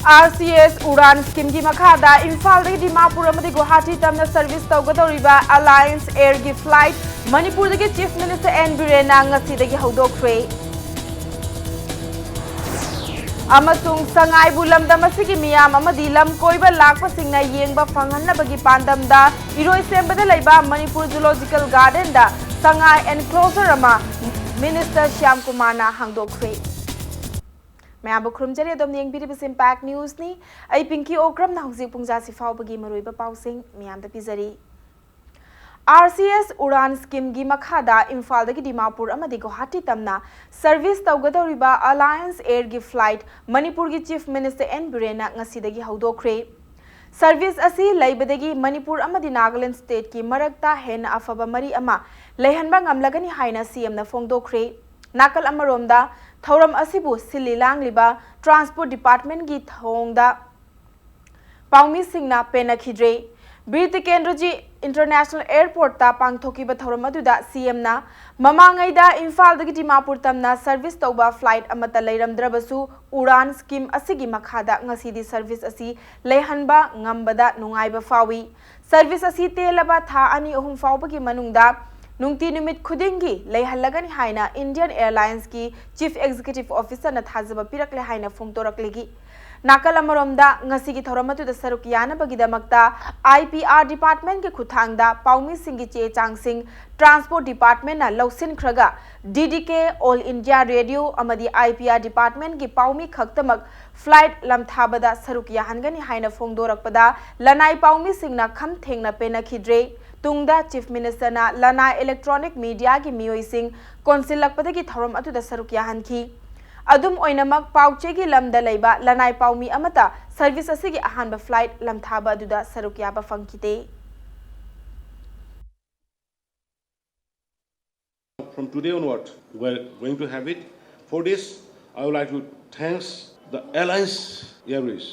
RCS Uran scheme ki makhada Imphal dagi Dimapur amadi Guwahati tamna service tawgadoriba Alliance Air gi flight Manipur dagi Chief Minister N Birena ngasi dagi hawdokre amasung sangai bulamdam asigi miyam amadi lam koiba lakpa singna yengba phanghanna bagi pandamda iroi sembada laiba Manipur Zoological Garden da sangai enclosure ama Minister Shyam Kumar na hangdokre मैं अब खुरमजरी अदम येंबिरिबस impact news नि आई पिंकी ओक्रम ना हुजिक पुंगजासी फावबगी मरुइबा पाउसिंग मियाम द पिजरी RCS उड़ान स्कीम गी मखादा इम्फाल दगी दिमापुर अमदी गुवाहाटी तमना सर्विस तौगदौरिबा अलायंस एयर गी फ्लाइट मणिपुर गी चीफ मिनिस्टर एन बिरेना ngasi हौदोख्रे सर्विस असी लैबदगी मणिपुर अमदी नागालैंड स्टेट की मरकता हेन अफबा मरी अमा लेहनबा ngamlagani हाइना सीएम ना फोंगदोख्रे नाकल अमरोमदा थौरम असिबु सिली लांगलिबा ट्रांसपोर्ट डिपार्टमेंट की थोंगदा पाउमी सिंगना पेनखिद्रे बीर टिकेंद्रजी इंटरनेशनल एयरपोर्ट ता पांगथोकीबा थौरम अदुदा सीएम ना ममांगैदा इम्फाल दगी दिमापुर तमना सर्विस तौबा फ्लाइट अमता लैरमद्रबसु उड़ान स्कीम असिगी मखादा ngasiदी सर्विस असी लेहनबा ngambada नुंगाइबा फावी सर्विस असी तेलबा था अनि अहुम फावबगी मनुंगदा नुंगती निमित खुदिंगी लेहल्लगनी हाइना इंडियन एयरलाइंस की चीफ एग्जीक्यूटिव ऑफिसर न थाजबा पिरकले हाइना फोंगतोरकलेगी नाकल अमरोमदा ngasi थौरमतुदा सरुक यानबगीदमक्ता आईपीआर डिपार्टमेंट के खुथांगदा पाउमी सिंगी चे चांगसिंग ट्रांसपोर्ट डिपार्टमेंट ना लौसिनख्रगा डीडीके ऑल इंडिया रेडियो अमदी आईपीआर डिपार्टमेंट की पाउमी खक्तमक फ्लाइट लमथाबदा सरुक याहनगनी हाइना फोंगदोरकपदा लनाई पाउमी सिंगना खम थेंगना पेनखिद्रे तुंगदा चीफ मिनिस्टर ना लना इलेक्ट्रॉनिक मीडिया की मियोइसिंग कौंसिलकपदगी थौरम अतुदा सरुक याहनखी अदुम ओइनमक पाउचे की लमदा लैबा लनाई पाउमी अमता सर्विस असिगी अहानबा फ्लाइट लमथाबा अदुदा सरुक याबा फंकिते From today onward, we're going to have it. For this, I would like to thank the Alliance Airways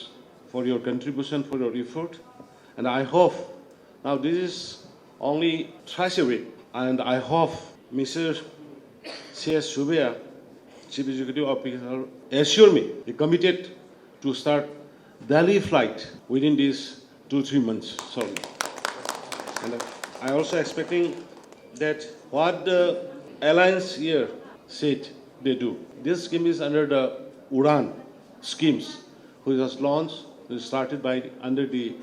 for your contribution, for your effort, and I hope now this is only thrice a week, and I hope Mr. C.S. Shubaya, Chief Executive Officer, assure me he committed to start Delhi flight within these 2-3 months. Sorry, and I also expecting that what the Alliance here said they do. This scheme is under the Uran schemes, which was launched, which started by under the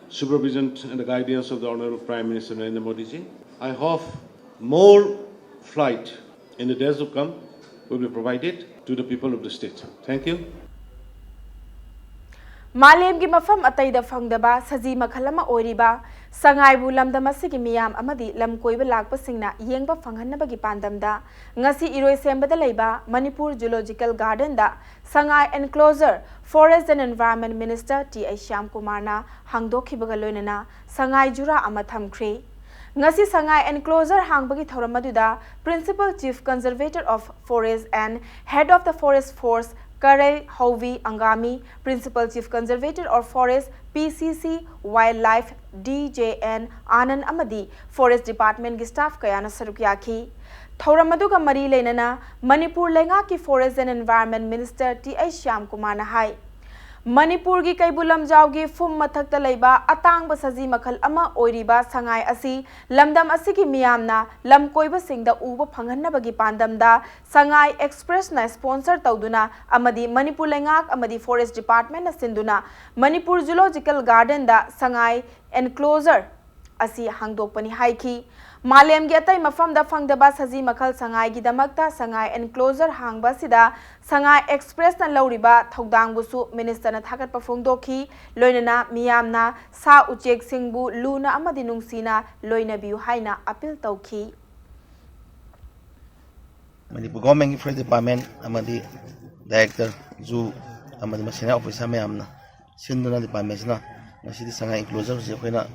supervision and the guidance of the Honorable Prime Minister Narendra Modi ji. I hope more flight in the days to come will be provided to the people of the state. Thank you. मालेम की मफम अतैदा फंगदबा सजी मखलमा ओरिबा संगाइबु लमदम असिगी मियाम अमदी लमकोइब लाकपसिंगना येंगबा फंगहन्नबगी पांदमदा ngasi iroi sembada leiba Manipur Zoological Garden da sangai enclosure Forest and Environment Minister T. A. Shyam Kumar na hangdokhibaga loinana sangai jura ama thamkhre ngasi sangai enclosure hangbagi thoramadуда Principal Chief Conservator of Forest and Head of the Forest Force Kare Hovi Angami, Principal Chief Conservator of Forest, PCC, Wildlife, DJN, Anand Amadi, Forest Department की staff कयाना सरुकियाखी थौरमदुगा मरी लेनना मणिपुर लेंगा की Forest and Environment Minister T. A. Shyam Kumar na hai Manipur की कैबुलम जाओगी फुम मथक्ता लैबा अतांग बसजी मखल अमा ओइरिबा संगाई असी लमदम असिगी मियामना लमकोइबा सिंगदा उबा फंगहन्नबगी पांदमदा Sangai express ना स्पॉन्सर तौदुना अमदी मणिपुर लेंगाक अमदी फॉरेस्ट डिपार्टमेंट ना सिंदुना मणिपुर जूलॉजिकल गार्डन दा संगाई एनक्लोजर असी हांगदोकपनी हाइखी मालेम गे अतै मफम दा फंगदबा सजी मखल संगाई गी दमक्ता संगाई एनक्लोजर हांगबा सिदा संगाई एक्सप्रेस ना लौरिबा थौदांगबुसु मिनिस्टर ना थागत पफोंगदोखी लोइनना मियामना सा उचेक सिंगबु लूना अमदी नुंगसीना लोइनबियु हाइना अपील तौखी Manipur Government Forest Department amadi Director Zoo amadi Masina Officer mayamna sinduna department na ngasi sangai enclosure je khoina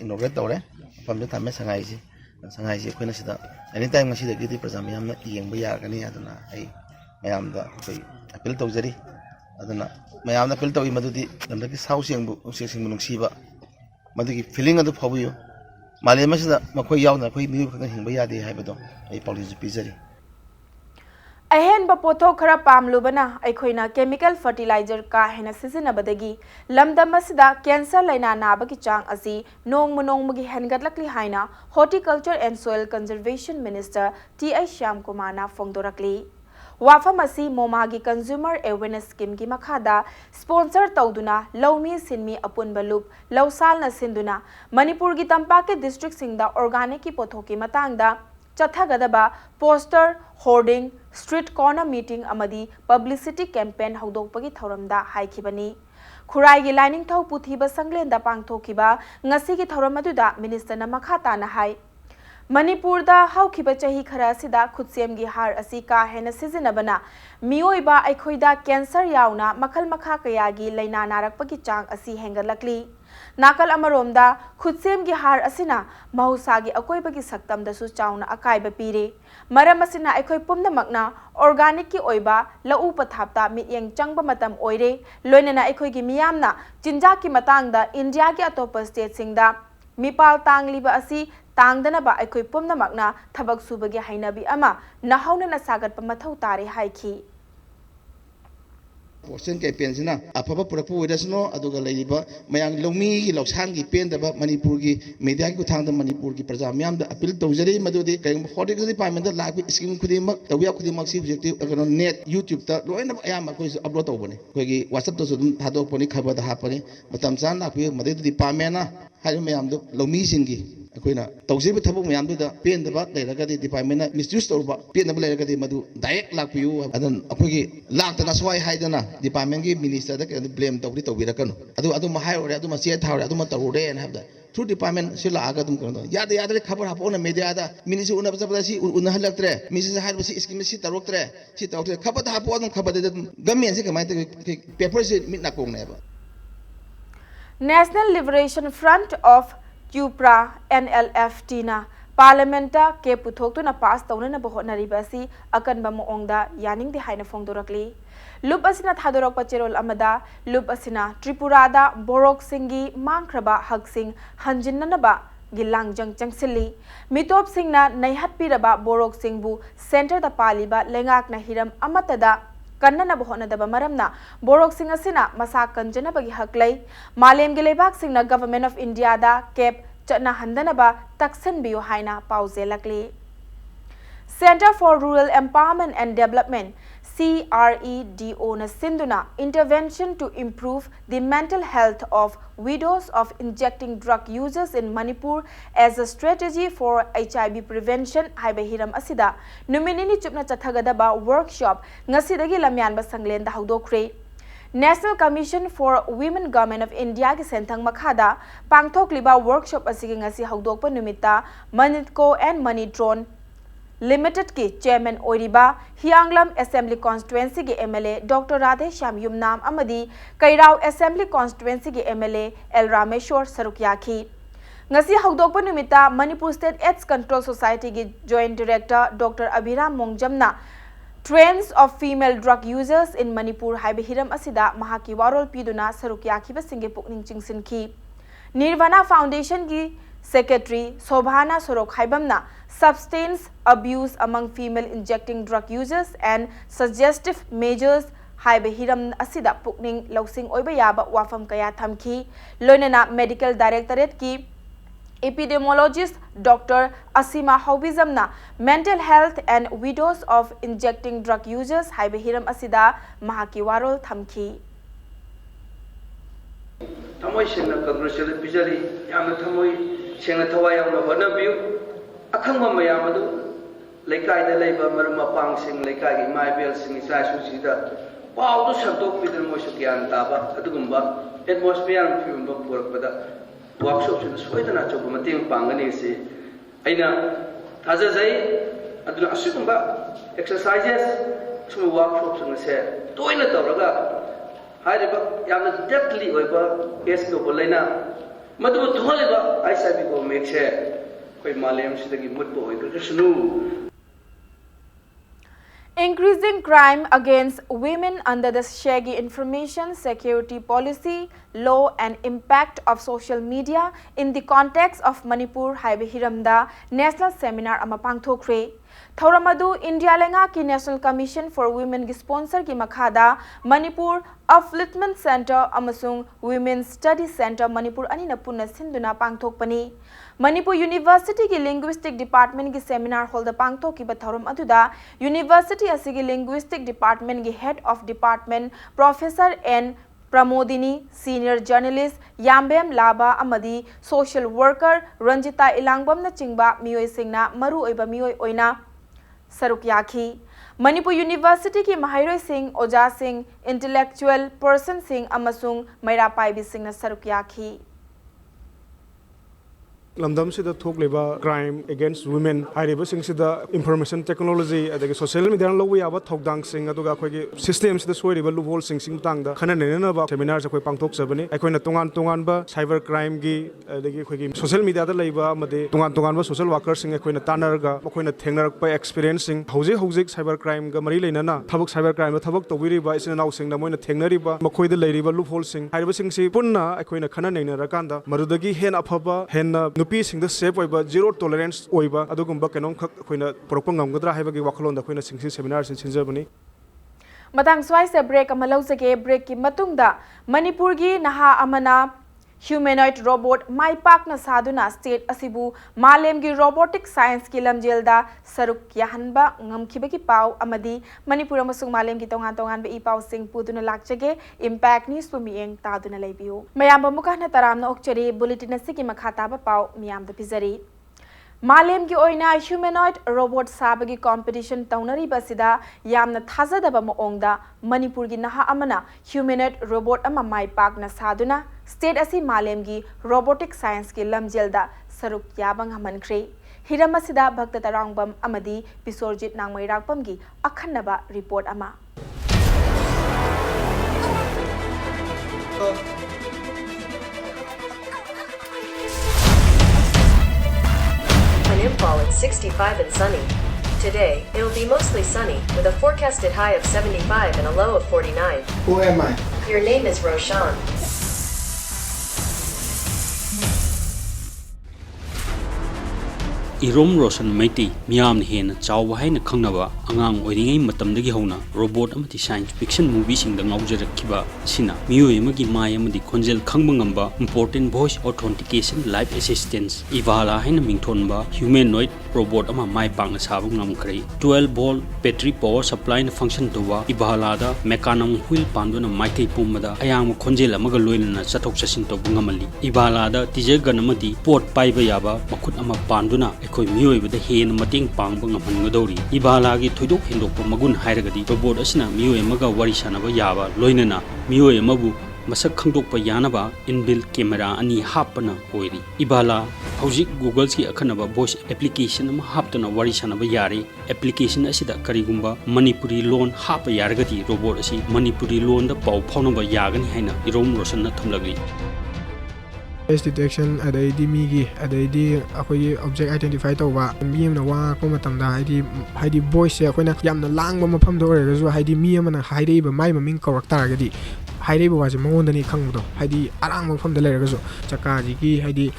inaugurate tawre pamje thamme sangai je khoina sida anytime ngasi de gidi prajam yamna yengba yargani aduna ai mayamda koi appeal tawjari aduna mayamna appeal tawi madudi lamdaki sau singbu nungsiba madugi feeling adu phabuyo malema sida makhoi yauna khoi miyu khang hingba yade haibado ai policy pizari अहेन पोथो खरा पामलुबना अखोइना chemical fertiliser का हेना सिजिनबदगी लमदम असिदा cancer लाइना नाबगी चांग असि नोंगमगी हेनगतलकली हाइना horticulture and soil conservation minister T I. Shyam कुमारना फोंदोरकली वाफम असि मोमागी कंज्यूमर अवेयरनेस स्कीम की मखादा स्पॉन्सर तौदुना लौमी सिनमी अपुनब लूप लौसालना सिंदुना मणिपुर की तंपाक के डिस्ट्रिक्ट सिंगदा ऑर्गेनिक की पोथोकी मतांगदा चथगदबा poster hoarding street corner meeting अमदी पब्लिसिटी कैंपेन हौदोकपगी थौरमदा हाइखिबनी खुराईगी लाइनिंगथौ पुथीबा संगलेंदा पांगथोखिबा ngasi थौरम अदुदा मिनिस्टरना मखा ताना हाई मणिपुर दा हौखिबा चही खरा सिदा खुदसेम गी हार असि का हेना सिजिनबना मियोइबा अखोइदा कैंसर याउना मखल मखा कयागी लैना नारकपगी चांग असि हेंगलकली नाकल अमरोमदा खुदसेम गी हार असिना महुसागी अकोइबगी सक्तमदसु चाउना अकाइबा पीरे मरम असिना अखोइ पुमनमकना ऑर्गेनिक की ओइबा लउ पथापता मियेंग चंगबा मतम ओइरे लोइनना अखोइगी मियामना चिंजा की मतांगदा इंडिया की अतोप स्टेट सिंगदा मिपाल तांगलिबा असि तांगदनबा अखोइ पुमनमकना थबक सुबगी हाइनबी अमा नहौनना सागतपा मथौ तारे हाइखी पोस्टन कैंपेन से अफब पुरप ओरसनो मयांग लौमी की लौसान की पेंदब मणिपुर की मीडिया की खुद मणिपुर की प्रजा मैम अपील तौजरी मधुदी हॉर्टिकल्चर डिपार्टमेंट लाभ स्कीम खुद तौया खुद कौन नेट यूट्यूब लोन अयाम अपलोड तौबने अखोई व्हाट्सअप थादोपनी खबर हापनी मतम चान लापी मद डिपार्टमेंट मैम लौमी अखोना तौजब थबक मैम पेंदब लेरगदी डिपार्टमेंट मिसयूज तौब पेंदब लेरगदी मधु डायरेक्ट लापियू अदन अखोई लातना स्वाई हाइदना डिपार्टमेंट की मिनिस्टर ब्लेम तौरी तौरकनो चे थारे तौरे थ्रू डिपार्टमेंट से लाग याद याद खबर हापोना मीडिया मिनी उन्नब चपद उन्नहलक्ट्रे मिसी स्कीम से तौरक्ट्रे तौरे खबर हापो खबर गवर्नमेंट से कमाई पेपर से मिट नाकोंगनेब national liberation front of Tripura NLFT ना पार्लियामेंटा के पुथोक्तुना पास तौननब होटनरिबसी अकनब मोंगदा यानिंगदे हाइना फोंदोरकली लुप असिना थादोरकपा चेरोल अमदा लुप असिना त्रिपुरादा बोरोक सिंगी मांगख्रबा हकसिंग हंजिननबा गिलांगजंग चंगसिली मितोप सिंगना नैहतपिरबा बोरोक सिंगबु सेंटर दा पालिबा लेंगाकना हिरम अमतदा कन्ननब होनदब मरमना बोरोक सिंग असिना मसा कंजनबगी हकलै मालेमगे लेबाक सिंगना गवर्नमेंट ऑफ इंडिया दा कैप चना हंदनबा तक्सनबियो हाइना पाउजेलकली centre for rural empowerment and development CREDO na sinduna intervention to improve the mental health of widows of injecting drug users in Manipur as a strategy for HIV prevention haiba hiram asida numinini chupna chathagadaba workshop ngasidagi lamyanba sanglenda haudokre National Commission for Women Government of India ki senthang makhada pangthokliba workshop asigi ngasi haudokpa numita Manitco and Manitron Limited की chairman ओरिबा Hiyanglam assembly constituency के MLA doctor Radhe Shyam Yumnam अमदी Keirao assembly constituency के MLA L Rameshwar सरुकियाखी ngasi hawdokpa numita Manipur State AIDS Control Society की joint director doctor Abhiram मोंगजमना trends of female drug users in Manipur हाइबे हिरम असिदा महाकी वारोल पीदुना सरुकियाखीबा सिंगे पुकनिंग चिंगसिनखी निर्वाणा फाउंडेशन की सेक्रेटरी शोभाना सोरोक हाइबमना substance abuse among female injecting drug users and suggestive measures haibe hiram asida pukning lausing oiba yaba wafam kaya thamki loinana medical directorate ki epidemiologist Dr. Asima Haubizamna mental health and widows of injecting drug users haibe hiram asida mahaki warol thamki thamoi sengna congratulate bijari yamna thamoi sengna thawai yauna honabiu अखंग मैम लेकायद मरम मपांग लेकाय इमाबेल इचासूसी पाद संतोपीदन मोस ग्यान ताब atmosphere film पुरपद workshop सोदना अचौब मतें पांगनी थाजै एक्सरसाइजेस सूम वर्कशॉप से तोयन तौर डेप्थली एस तब लेना मधु थोल HIV को मेक्से Increasing crime against women under the shaggy information security policy, law and impact of social media in the context of Manipur Haibe Hiramda National Seminar ama pangthokre. Thauramadu India Lenga ki National Commission for Women ki sponsor ki makhada Manipur Upliftment Center amasung Women's Study Center Manipur anina punna sinduna pangthokpani. Manipur University ki Linguistic Department ki seminar hall da pangthok ki bathauram aduda University asigi Linguistic Department ki Head of Department Professor N. Pramodini, Senior Journalist Yambem Laba Amadi, Social Worker Ranjita Ilangbam na chingba miyoi singna maru oiba miyoi oina saruk yakhi. Manipur University ki Mahairoi Singh, Oja Singh, Intellectual Person Singh amasung Maira Paibi Singh na saruk yakhi. Lamdam sida thok leba crime against women hairiba sing sida information technology adagi social media lo wi aba thokdang sing aduga khoi gi system sida soiriba loophole sing tang da khana nena ba seminar sa khoi pangthok sabani aikoina tongan ba cyber crime gi adagi khoi gi social media da leiba amade tongan ba social worker sing aikoina tanarga makoina thengnarak pa experiencing hauji cyber crime ga mari leinana thabak cyber crime thabak tawiri ba isina naw sing da moina thengnari ba makoi da leiriba loophole sing hairiba sing si punna aikoina khana nena rakanda marudagi hen afaba hen nupi sing the safe oiba zero tolerance oiba adugumba kenom khak khoina porokpa ngamgadra haibagi wakhulon da khoina singsi seminar sin sinjabani Matang swai se break amalau sake break ki matungda Manipur gi naha amana humanoid robot mai pak na saduna state asibu malem gi robotic science ki lamjelda saruk yahanba ngamkhiba ki pau amadi Manipur amasung malem gi tongan be ipau sing puduna lakchage impact news pu mieng taduna leibiu mayam bamuka na taramna okchari bulletin asiki makhata ba pau miyam da pizari Malem ki oina humanoid robot sabagi competition taunari basida yamna thazadaba maongda Manipur gi naha amana humanoid robot ama mai pak na saduna state asi malem gi robotic science ki lamjelda saruk yabang hamankre hiramasida bhakta tarangbam amadi bisorjit nangmai rakpam gi akhanaba report ama Rainfall at 65 and sunny. Today, it will be mostly sunny, with a forecasted high of 75 and a low of 49. Who am I? Your name is Roshan. Irom Roshan Maiti, Miam Hen, Chow Hain Kangava, Angang, Wedding Matam de Gihona, robot amati science fiction movies in the Naujer Kiba, Sina, Mio Emagi Mayam the Konjel Kangmangamba, important voice authentication, live assistance, Ivala Hen Mingtonba, humanoid robot ama Mai Pang Savung Kray, 12-volt battery power supply and function Dova, Ibalada, Mekanam Wheel Panduna Maiti Pumada, Ayam Konjela Magaloina, Satok Sasinto Bungamali, Ibalada, Tije Ganamadi, Port Paibayaba, Makut Ama Panduna. Koi mioi with the hen mating pang bang mangadori ibalagi thoidok hendok magun hairagadi robot asina mioi maga warisanaba yaba loinana mioi mabu masak khangdokpa yanaba inbuilt camera ani hapana oiri ibala hojik google ki akhanaba voice application ma haptana warisanaba yare application asida karigumba manipuri loan hapa yaragadi robot asi manipuri loan da pau phaunaba yagani haina irom roshan na thamlagri Face detection adaidi migi adaidi akoi object identify tawba mi amna wa ko matamda haidi voice se akoina yamna langba mafam do regazu haidi mi amna haidei ba mai maming correct taragadi haidei ba wase mangondani khangdo haidi arang mafam da leregazu chaka ji ki haidi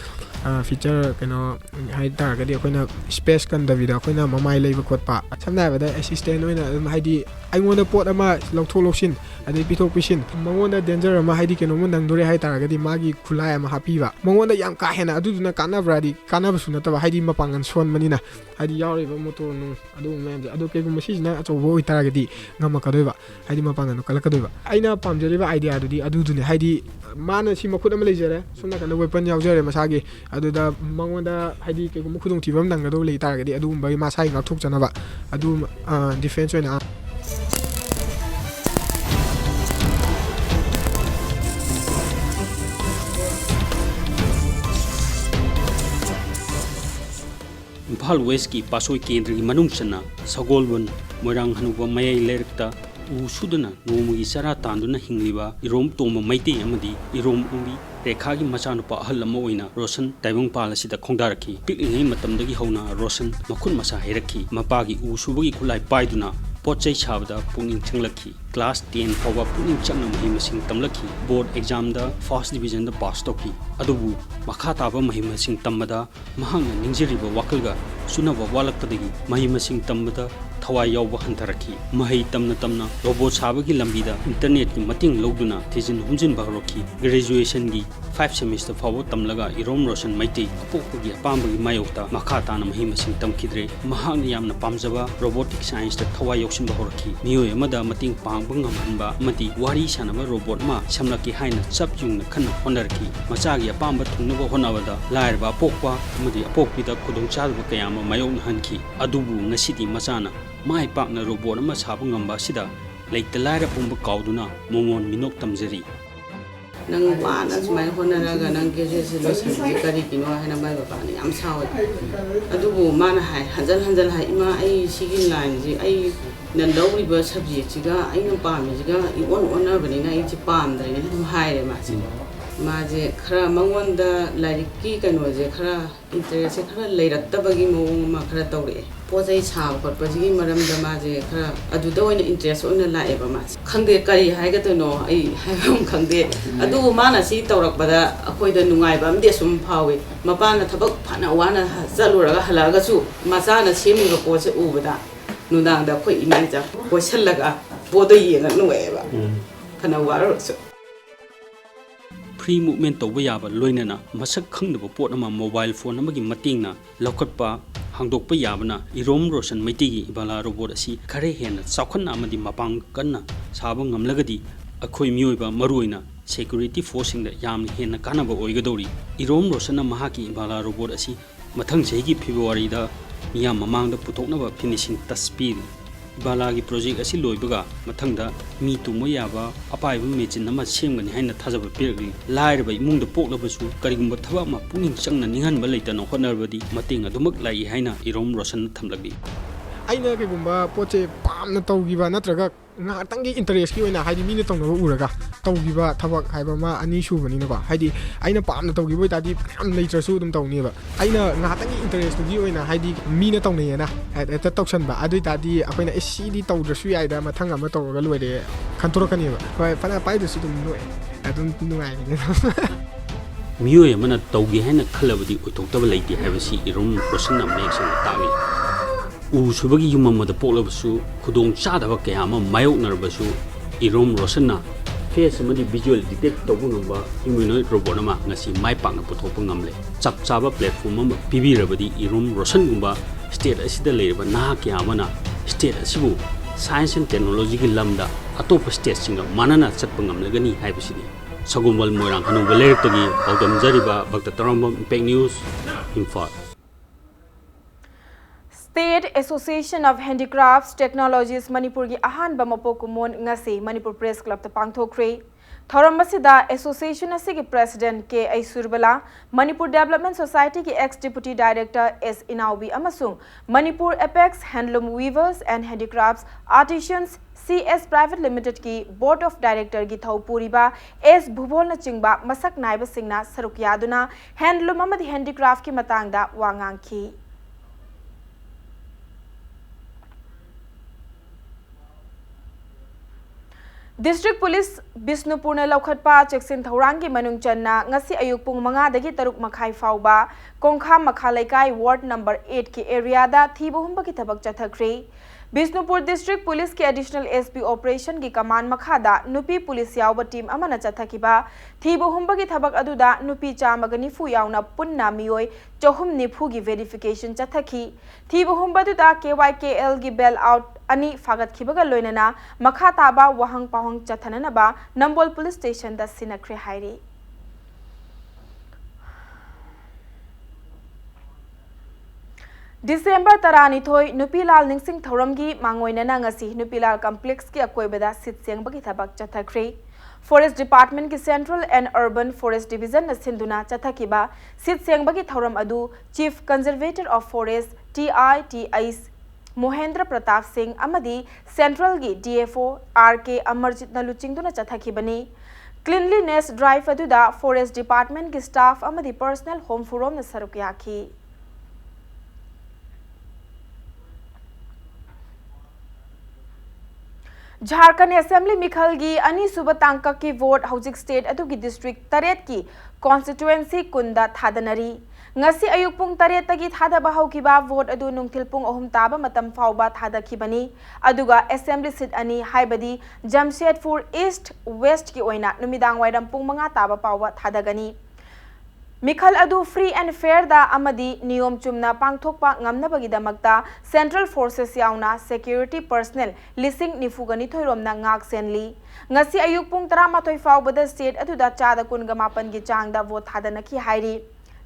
feature kano hai taragadi akoina space kan davida akoina mamai leiba khotpa samna ba da assistant oina haidi aingonda pot ama lokthok loksin adai pithok pisin mangonda danger ama haidi keno mon nangdore hai taragadi magi khulai ama hapiba mangonda yam ka hena aduduna kanabradi kanabasu nataba haidi mapangan son manina haidi yauriba motor nu adu memje adu ke gumasina achobo oi taragadi ngama kadoiba haidi mapangan kalakadoiba aina pamjariba idea adudi adudune haidi mana si makut ama lejare sumna kana weapon yaujare masage aduda mangonda haidi ke gum khudung tibam nangado lei taragadi adu bai masai ngak janaba adu defense oina Impal West ki Pasoi Kendri Manung Sana, Sagolbun, Morang Hanuba Maya Lerta, Usudana, Nomu Isara Tanduna Hingliba, Irom Toma Maiti Amadi, Irom Umi, Rekagi Machanupa Halamoina, Rosan, Taivung Palasita Kondaraki, Picking him Matamdagi Hona, Rosan, Makun Masa Heraki, Mapagi Usubuki Kulai Paiduna, पोचै छाबदा पुनिंग चंगलखी class 10 फावा पुनिंग चंगना महिमसिंग तमलखी board exam दा फर्स्ट डिवीजन दा पास तोकी अदुबु मखा ताबा महिमसिंग तमदा महांग निंजरिबा वाकलगा सुनबा वालक्तदगी महिमसिंग तमदा थवाई यावबा हंथरखी महै तमना तमना रोबोट साबगी लंबीदा इंटरनेट की मतिंग लौदुना थिजिन हुमजिन बहरोखी ग्रेजुएशन की 5 सेमेस्टर फावो तमलगा इरोम रोशन मैते अपोकगी अपामबगी मायोक्ता मखा ताना महिमसिंग तमखिद्रे महांग यामना पामजबा रोबोटिक साइंस दा थवाई यौसिन बहरोखी मियोय अमदा मतिंग पांगबा ngamhanba amadi wari sanaba robot ma samlaki haina chapjung khanna honarki machagi apamba thungnaba honawada lairba pokpa amadi apokpida khudong chalba kayama mayong hanki adubu ngasidi machana mai pakna robot ma sabu ngamba sida leita laira pumba kauduna momon minok tamjari nang wana sumai honaraga nang graduation kari kino haina mai baba ni am sawa adubu mana hai hanjal hai ima ai sigi line ji ai nan dawi ba subject jiga ai no pam jiga I on bani na I ji pam dai ne dum hai re ma je khara mangon da lariki kano je khara interest khara leiraktabagi mawong ma khara tawre pojai chha khotpagi maram da ma je khara adu da oina interest oina lae ba ma khangde kari haiga to no ai haibam khangde adu ma na si tawrak bada akoi da nungai ba amde sum phawe mapa na thabak phana wana zaluraga halaga su macha na semi ga po se ubada nudang da khoi imai ja ko shallaga bodo yenga nuwe ba phana waro su free movement to yaba loinana masak khangdaba pot ama mobile phone amagi matingna lokhatpa hangdokpa yabana irom roshan maitigi ibala robot asi khare hena chawkhanna amadi mapang kanna saba ngamlagadi akhoi mioiba maruina security force singda yamni hena kanaba oigadori irom roshan mahaki ibala robot asi mathang chegi February da miyam mamangda puthoknaba finishing taspiri balagi project asi loibaga mathangda mi tumo yaba apaiba mechin nama semgani haina thajaba pirgi lairba imungda poklabasu karigumba thaba ma puning changna ninghanba leitano honarbadi mating adumak lai haina irom roshan thamlagi aina ke gumba poche pamna tawgiba natraga nga tangi interest ki oina haidi mina tawna uraga tawgiba thabak haiba ma ani subani na ba haidi aina pamna tawgiba tadi am leitrasu dum tawni ba aina nga tangi interest gi oina haidi mina tawna yana eta tawsan ba adui tadi akoina SCD tawdrasu yaida mathang ama tawga loire khantorakani ba bai fana pai du sidum no adun nuai miyoy amana tawgi haina khalabadi oithoktaba leiti haibasi irom roshan amnexan tagi u subagi yumamada polabasu khudong chadaba kayama mayok narbasu irom roshanna face amadi visual detect tawbungamba humanoid robot ama ngasi mai pakna puthokpa ngamle chap chaba platform ama pibirabadi irom roshan gumba state asida leirba na kyamana state asibu science and technology gi lamda atopa state singa manana chatpa ngamlagani haibasidi sagumbal moirang hanu balektagi audam jariba bakta tarambam impact news info State Association of Handicrafts Technologies Manipur gi ahan ba mapokumon ngasi Manipur Press Club ta pangthokre thoram masida association asigi president K Aisurbala Manipur Development Society ki ex deputy director S Inaubi amasung Manipur Apex Handloom Weavers and Handicrafts Artisans CS Private Limited ki board of director gi thaupuriba S Bhubol na chingba masak naiba singna saruk yaduna handloom amadi handicraft ki matangda wangangki District Police Bisnupurna Laukhatpa Cheksin Thaurangi Manung Channa ngasi ayuk pung 5 dagi 3 makhai fauba Kongkha Makhalaikai Ward number 8 ki area da thibuhumba ki thabak chathakre Bisnupur District Police ki additional SP operation ki command makhada nupi police yawba team amana chathakiba thibuhumba ki thabak aduda nupi chamagani fu yawna punna miyoi chohum nifu gi verification chathaki thibuhumba duda KYKL gi bail out ani fagat khibaga loinana makha taba wahang pahang chathanana ba Nambol police station da sinakre hairi December taranithoi Nupilal Ningsing Thoramgi Mangoinana ngasi Nupilal complex ki akoibada sitsyang bagi thabak chathakre Forest Department ki Central and Urban Forest Division na sinduna chathakiba sitsyang bagi thoram adu Chief Conservator of Forest TITIs Mohendra Pratap Singh amadi Central gi DFO RK Amarjit na luchingduna chathakibani Cleanliness drive aduda Forest Department ki staff amadi personal home forum na sarukyaki Jharkhand assembly मिखलगी अनीसुब तांकक की vote हौजिक state अदुगी district तरेट की constituency कुंदा थादनरी ngasi ayuk pung taret tagi thadaba haukiba vote adu nungthil pung ahum taba matam fauba thadakhibani aduga assembly seat ani haibadi Jamshedpur East West ki oina numidang wairam pung manga taba pauba thadagani mikhal adu free and fair da amadi niyom chumna pangthokpa ngamnabagi damakta central forces yauna security personnel lising nifugani thoiromna ngak senli ngasi ayuk pung 13 faubada state adu da chada kunga mapan gi changda vote thadanaki hairi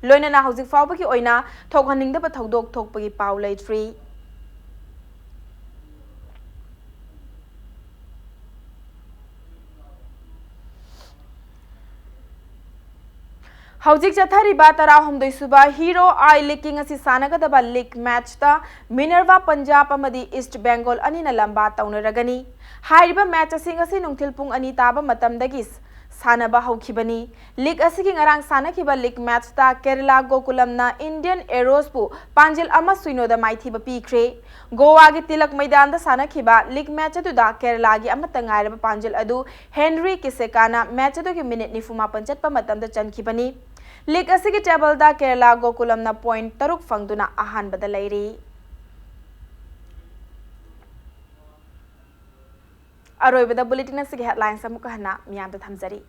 लोइनना हौजिक फाउबगी ओइना थोकहनिंगदब थौदोक थोकपगी पाउ लेट्री हौजिक चथरिबा 13 सुबा hero आई leaking असि सानगदबा league match ता Minerva Punjab अमदी east Bengal अनिना लंबा तौनरगनी हाइरिबा match असि ngasi नुंगथिल पुंग अनि ताबा मतमदगी सानबा हौखिबनी league असि ngarang सानखिबा league match ता केरला गोकुलमना इंडियन एरोस पु पांजिल अमा सुइनोदा माइथिबा पीख्रे गोवा गी तिलक मैदान दा सानखिबा लीग मैच अदुदा केरला गी अमता ngairaba पांजिल अदु हेनरी किसेकाना मैच अदु की मिनिट 95 चटपा मतमदा चनखिबनी लीग असि की टेबल दा केरला गोकुलमना पॉइंट 3 फंगदुना अहानबदा लैरी अरोइबदा बुलेटिन असि हेडलाइंस अमुका हना मियाम दा थमजरी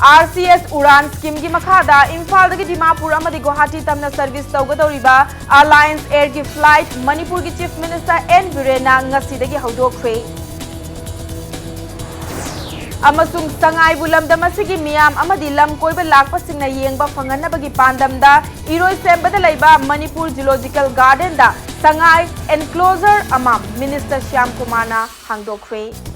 RCS उड़ान स्कीम की मखादा इम्फाल दगी दिमापुर अमदी गुवाहाटी तमना सर्विस तौगदौरिबा अलायंस एयर की फ्लाइट मणिपुर की चीफ मिनिस्टर एन बिरेना ngasi हौदोख्रे अमसुंग संगाई बुलमदम असगी मियाम अमदी लम कोइबा लाकपसिंगना येंगबा फंगनबगी पांदमदा इरोय सेंबदा लैबा मणिपुर जूलॉजिकल गार्डन दा संगाई एनक्लोजर अमा मिनिस्टर श्याम कुमारना हांगदोख्रे